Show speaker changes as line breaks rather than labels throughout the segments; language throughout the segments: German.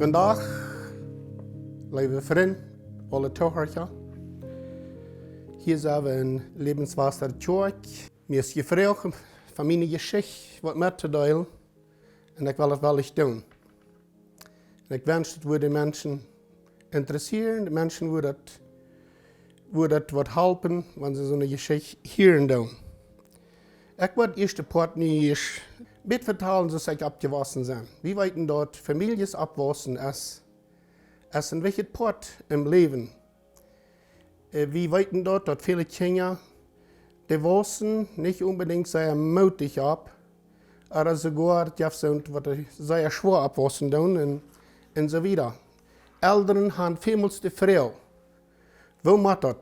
Vandaag, lieve vrienden, alle toehoorders. Hier zijn we in Lebenswasser Church. Mir is gevraagd van mijn Geschichte wat met te delen. En ik wil het wel eens doen. En ik wens dat de mensen interesseren, de mensen wordt het wat helpen, wanneer ze zo'n Geschichte hier doen. Ik wil het eerste part nu bit vertellen, zoals ik abgewassen zijn. Wie weten dort families abwassen als een wichtig part im Leben. Wie weten dort, dat viele Kinder, die wassen nicht unbedingt sehr mutig ab, aber sogar, die sind, wat sehr schwer abwassen doen en so weiter. Eltern haben vielmals die Frau. Wo macht das?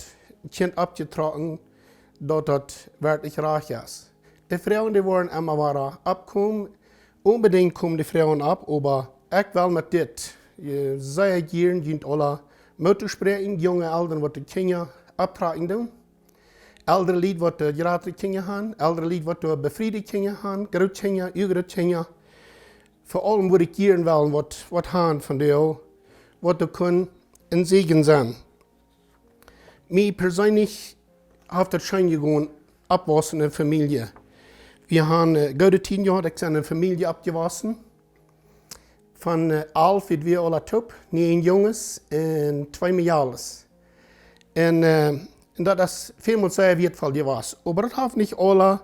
Kind abgetragen, dat wirklich reich ist. Die Frauen, die wollen immer wieder abkommen. Unbedingt kommen die Frauen ab, aber ich will mit dit. Sehr gerne sind alle Mütter sprechen, junge Eltern, die die Kinder abtragen tun. Ältere Leute, die gerade Kinder haben, ältere Leute, die befriedigte Kinder haben, Großkinder, jüngere Kinder. Vor allem würde ich gerne wollen, was haben von dir, was du können ein Segen sein. Mir persönlich hat das schon gegangen, abwassen in der Familie. Wir haben gute 10 Jahre in einer Familie abgewassen. Von 11 sind wir alle top, 9 Jungs und 2 Mädels. Und das ist vielmals sehr wertvoll gewesen. Aber das hat nicht alle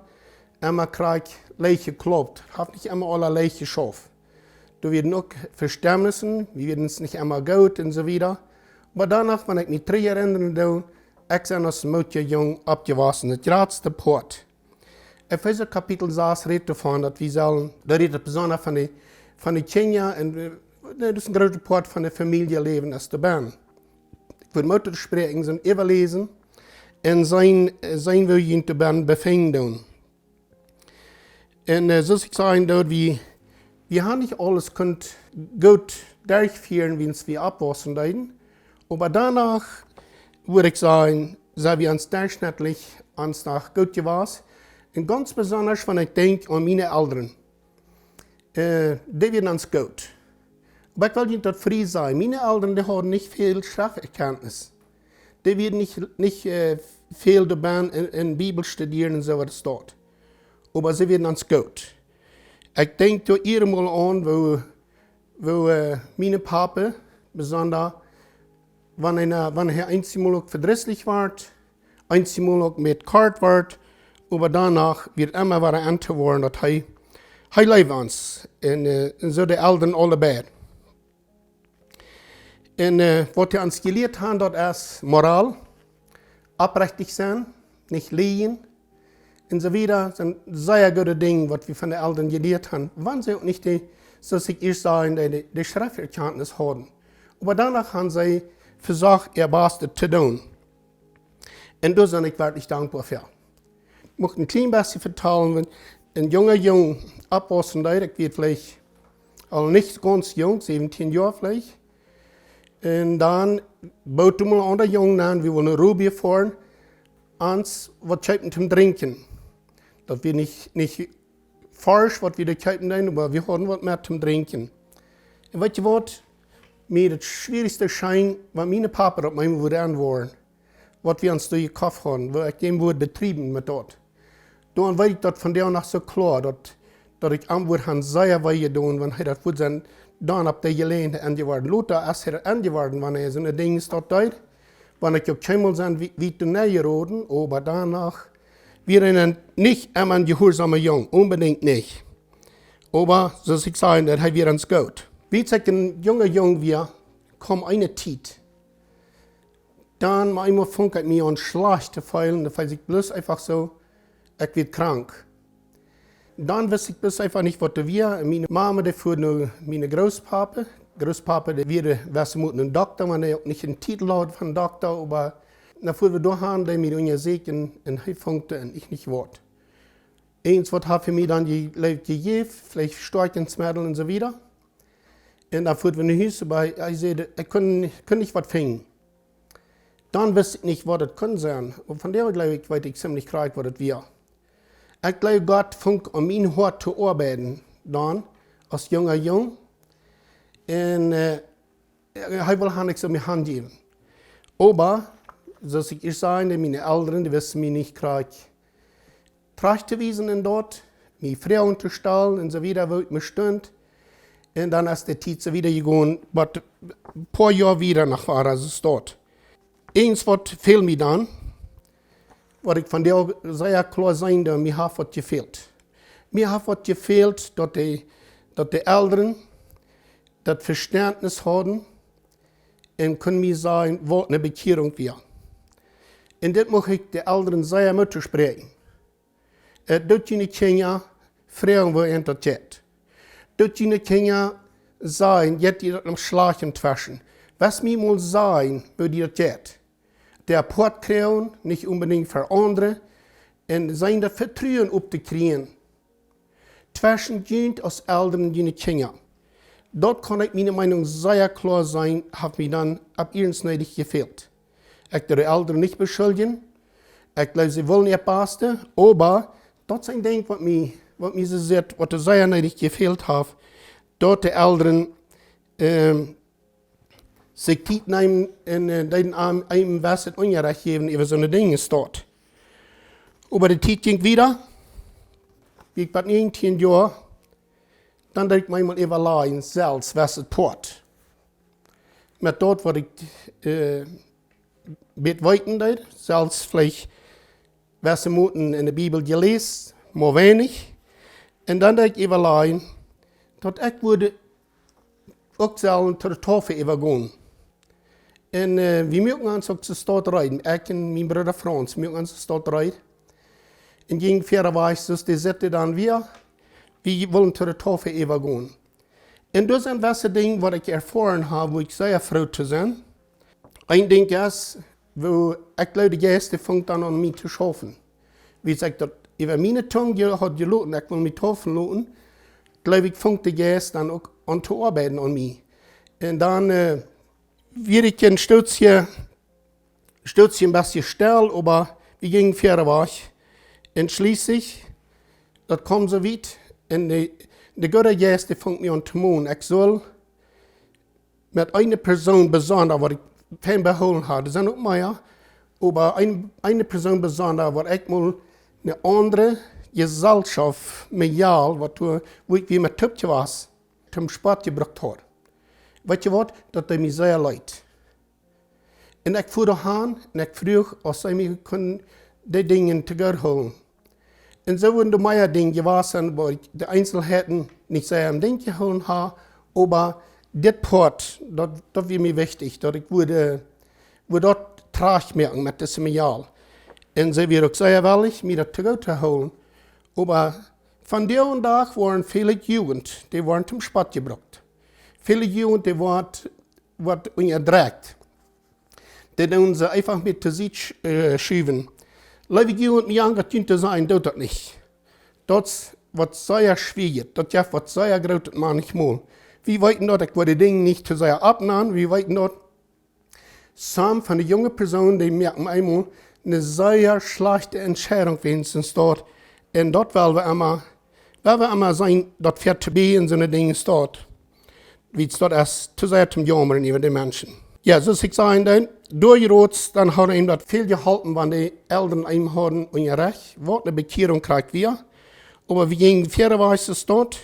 immer gleich geklappt. Das hat nicht immer alle gleich geschafft. Da werden auch Verständnisse, wir werden es nicht immer gut und so weiter. Aber danach, wenn ich mich 3 erinnere, ich bin als Mädchen jung abgewassen, das letzte Part. Epheser Kapitel 6 redet davon, dass wir sollen, da redet besonders von den Kindern, und das ist ein großer Part von der Familie leben, als der Band. Ich würde Mutter sprechen, sind überlesen, und sein will ich in der Band befinden. Und so ich sagen, dort, wir haben nicht alles gut durchführen, wie wir abwaschen werden, aber danach würde ich sagen, sind wir uns durchschnittlich nach gut gewesen. Und ganz besonders, wenn ich denke an meine Eltern. Die werden uns gut. Aber ich will nicht dort frei sein. Meine Eltern, die haben nicht viel Schrifterkenntnis. Die werden nicht viel dabei in Bibel studieren und so was dort. Aber sie werden uns gut. Ich denke da einmal an, wo meine Papa, besonders, wenn er einmal verdrießlich wird, einmal mit kalt wird, aber danach wird immer wieder antworten, dass er Läwens und so die Eltern alle beide. Und was wir uns gelehrt haben, das ist Moral, aufrichtig sein, nicht lügen und so weiter, sind sehr gute Dinge, was wir von den Eltern gelehrt haben. Wenn sie auch nicht so sich erst sagen, die Schrifterkenntnis haben. Aber danach haben sie versucht, ihr Bestes zu tun. Und da bin ich wirklich dankbar für. Ich möchte ein klein bisschen vertellen, wenn ein junger Junge abwassen ich wird vielleicht auch nicht ganz jung, 17 Jahre vielleicht. Und dann baut mal an der Jungen an, wir wollen eine Ruby fahren, uns was kaufen zum Trinken. Das wir nicht falsch, was wir da kaufen, aber wir haben was mehr zum Trinken. Und weißt du was? Mir das schwierigste Schein, was meine Papa auf meinem Wort anwaren, was wir uns da gekauft haben, wo ich dem Wort betrieben mit dort. Dann weiß ich das von der nach so klar, dass ich Antwort habe sehr weit tun, wenn er das Wort sein, dann ab der Gelehnt angeworden. Lothar ist er angeworden, wenn er so eine Dinge dort deut, wenn ich auch keinmal sein, wie du näher roden, aber danach, wir sind nicht immer ein gehorsamer Jung, unbedingt nicht. Aber, so ich sagen, das haben wir uns gut. Wie ich ein junger Jung wir, kommt eine Zeit, dann manchmal fängt es mir an schlecht zu feilen, da weiß ich bloß einfach so, ich werde krank. Dann weiß ich bloß einfach nicht, was wir. Meine Mama, die fuhr nur meine Großpapa. Großpapa, der war mit einem Doktor, wenn er auch nicht einen Titel hat von Doktor, aber dann fuhren wir dahin, der mir untersucht und er funkte und ich nicht wort. Eins, was hat für mich dann gegeben, vielleicht Storchensmittel und so weiter. Und dann fuhren wir nach Hause, aber ich sagte, ich kann nicht was finden. Dann wusste ich nicht, was das kann sein. Und von der glaube ich, weiß ich ziemlich klar, was das war. Ich glaube, Gott fängt an mein Hort zu arbeiten, dann, als junger Jung. En hij wil haar niks aan mijn hand geven. Aber, zoals ik eerst zei, meine Eltern, die wissen mich nicht krijg terecht te wezen in dort, mijn vrouwen te stellen en zo wieder, wo ik me stond. En dan is de tijd zo wieder gegaan, wat een paar jaar wieder nach waar als es dort. Eens wat viel mir dan, wat ik van der sehr klar zijn, dat mir hat wat gefehlt. Mir hat wat gefehlt, dat de Eltern dat Verständnis hadden en kunnen mir sagen, wat eine Bekehrung wäre. En dit mag ik de Eltern sehr moeten spreken. Dat je niet Kinder vragen wo en dat jet. Dat je niet Kinder sagen, jet die dat am Schlagen twaschen. Was mir mal sagen, wo die dat jet. Der Port krijgen, nicht unbedingt für andere, en zijn dat Vertrauen op te krijgen. Twaschen dient als Eltern die Kinder. Dort kann ich meine Meinung sehr klar sein, hat mir dann ab ehrensneidig gefehlt. Ich die Eltern nicht beschuldigen. Ich glaube, sie wollen ihr Beste, aber das ist ein Ding, was mir so sagt, was sehr neidig gefehlt hat. Dort die Eltern sich Zeit nehmen und einem was Unrecht geben über so eine Dinge dort. Aber die Zeit ging wieder. Ich war 19 Jahre. Dann denk ik manchmal überlegen, selbst was het port. Met dort wat ik bet weten deed, zelfs vielleicht was ze moeten in de Bibel gelezen, maar weinig. En dan denk ik überlegen, dat ik würde ook zelf tot de tafel übergehen. En we moeten ons ook zu stad rijden. Ik en mijn broer Frans, we moeten ons zu stad rijden. En ging verder was, dus die zitten dan weer. Wir wollen zu der Tafel übergehen. Und das sind was Dinge, was ich erfahren habe, wo ich sehr froh zu sein. Ein Ding ist, wo ich glaube, die Gäste fangen dann an, mich zu schaffen. Wie ich sage, über meine Tongue hat geloten, ich will mich taufen lassen, glaube ich, fängt die Gäste dann auch an zu arbeiten an mich. Und dann werde ich ein Stützchen ein bisschen still, aber wir gingen fair weg. Und schließlich, das kam so weit, en de goede geest die vangt me aan te doen. Ik zal met een persoon besonders, wat ik fijn behouden had. Er zijn ook meer, maar een persoon besonders, wat ik mal een andere gezelschap met jou, wo ik weer met tupje was, zum Sport gebracht had. Weet je wat? Dat deed me zeer leid. En ik voerde aan en ik vroeg of zij me kunnen die dingen tegehouden. En zo worden de meer dingen gewassen, waar ik de Einzelheiten niet sehr am Ding gehouden habe, aber dit Port, dat was mir wichtig, dat ik würde dort traag merken mit diesem Material. En ze weer ook sehr willig, mir das zu holen. Aber von der und Tag waren viele Jugend, die waren zum Sport gebracht. Viele Jugend, die wat ungedreht. Die tun sie einfach mit zu sich schieben. Leute Jugend mir angetönt zu sein, tut das nicht. Das was sehr schwierig, das ja was sehr groß manchmal. Wir wollten dort, ich wollte die Dinge nicht zu sehr abnehmen, wir wollten dort, some von den jungen Personen, die merken einmal, eine sehr schlechte Entscheidung wenigstens dort. Und dort wollen wir immer sein, dort fährt zu be in so eine Dinge dort. Wie es dort erst zu sehr zum Jammern über die Menschen. Ja, so ich sagen dann, durch dann haben ihm das viel gehalten, wenn die Eltern ihm haben ungerecht, was eine Bekehrung kriegt wir. Aber wir gingen fairerweise dort.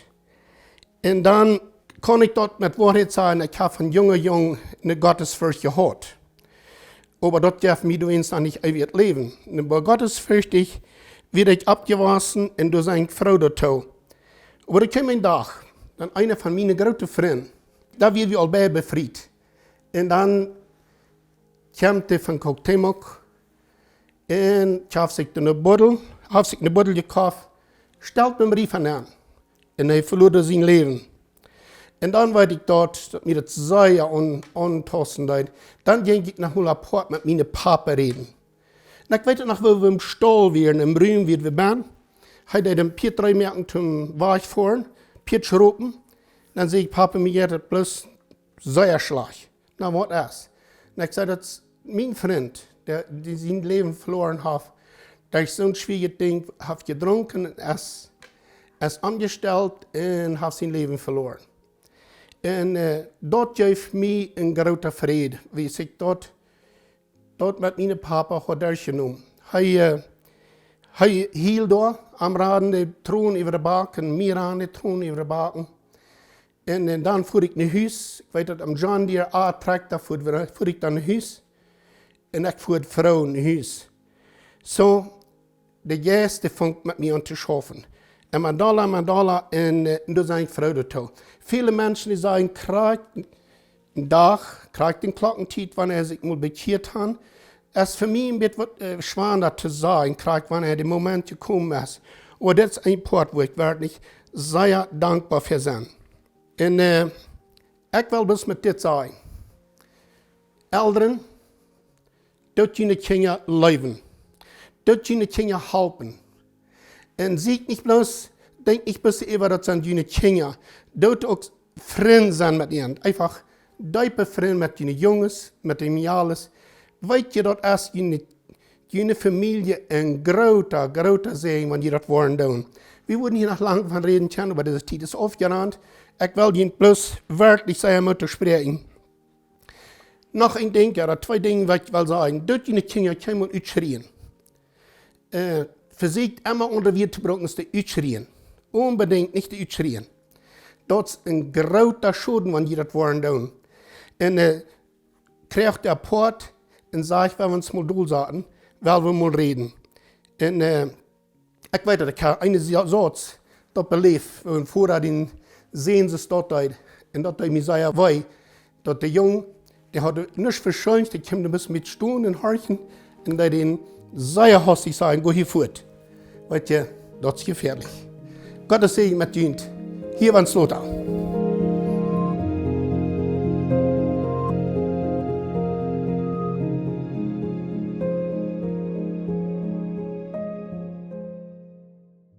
Und dann kann ich dort mit Wahrheit sagen, ich habe von jungen eine Gottesfurcht gehabt. Aber dort darf mir du dann nicht ewig leben. Aber gottesfürchtig werde ich abgewaschen und durch eine Frau dazu. Aber da kam ein Tag, dann einer von meinen großen Freunden, da wird wir alle befreit. Und dann kam der von Cocktailmock und ich habe sich eine Buddel gekauft, stellt mir einen Brief an und er verlor sein Leben. Und dann war ich dort, dass mir das sehr antasten hat. Dann ging ich nach Port mit meinem Papa reden. Und ich weiß noch, wo wir im Stall waren, im Raum, wie wir waren, hat er den Piet 3 Märkten zum Weich fahren, Piet schroppen. Dann sehe ich, Papa, mir geht das bloß sehr schlecht. Na, was ist? Und ich sage, das ist mein Freund, der sein Leben verloren hat. Der ist so ein schwieriges Ding, hat getrunken, ist angestellt und hat sein Leben verloren. En dat geeft mij een grote vrede. Wie ik dat met mijn papa had genomen. Hij hield daar am raden de troon over de baken, meer aan de troon over de baken. En dan voer ik naar huis. Ik weet dat am John Deere A-tractor voer ik dan naar huis. En ik voer de vrouw naar huis. Zo, de gasten vangt met mij aan te schaffen. En maar dollar, en toen zijn vrouw ertoe. Viele mensen die zeggen, krijg een dag, krijg den klokkentijd wanneer ze moet bekeerd hebben. Het is voor mij een beetje wat zwaar te zeggen, krijg wanneer het moment gekomen is. Maar dat is een punt waar ik werkelijk zeer dankbaar voor ben. En ik wil dus met dit zeggen. Elderen, dat je kinderen leven. Dat je kinderen helpen. En zie niet bloos, denk ik bis over dat zijn jullie kinderen. Dat ook vrienden zijn met ihnen. Einfach diepe vrienden met jullie jongens, met de meisjes. Weet je dat als jullie familie een grote zijn, wanneer je dat worden doen. We worden hier nog lang van reden kunnen, maar deze tijd is afgerond. Ik wil jullie plus werkelijk zeggen moeten spreken. Nog een ding, ja, twee dingen wat ik wil zeggen. Dat jullie kinderen kunnen uitschreeuwen. Verziekt immer onder weer te brengen is te uitschreeuwen. Unbedingt niet te uitschreeuwen. Dat is een grote schade, wanneer je dat worden doen. En krijgt de poort en zegt, wenn wir uns mal durchsagen, weil wir mal reden. En ik weet dat ik een Satz dat beleef, en voordat in zien ze dat uit. En dat hij mij zei, wij, dat de jong, die had niets verschoond, die kwam een beetje met stoen en hartje, en dat den zeer hastig zei, go hier voort. Weet je, dat is gefährlich. Gottes Segen met jullie. Hier waren Slotter.